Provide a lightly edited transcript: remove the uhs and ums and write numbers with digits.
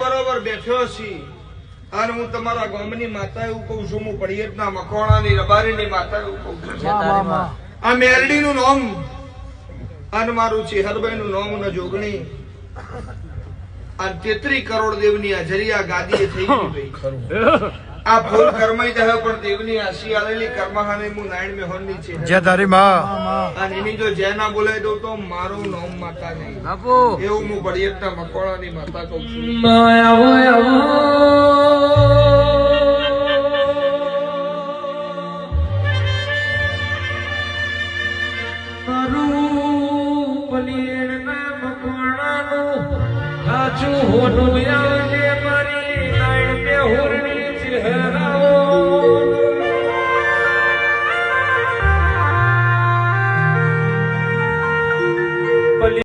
બરોબર બેઠો છી અને હું તમારા ગામની માતા એવું કઉ છું, હું પડિયતના મકોણાની રબારીની માતા એવું કઉ છું. આ મેરડી નું નામ અને મારું ચેહરભાઈ નું નામ ને જોગણી અને 33 કરોડ દેવની હાજરી આ ગાદીએ થઈ ગઈ ભાઈ. આ ફૂલ કર્મઈ દે પણ દેવની આશી આલેલી કર્મહાને હું નારાયણ મેહોનની છે જય તારી માં અને એની જો જય ના બોલાવી દઉં તો મારું નામ માતા નહીં એવું હું પડિયતના મકોણાની માતા કહું છું. હોનું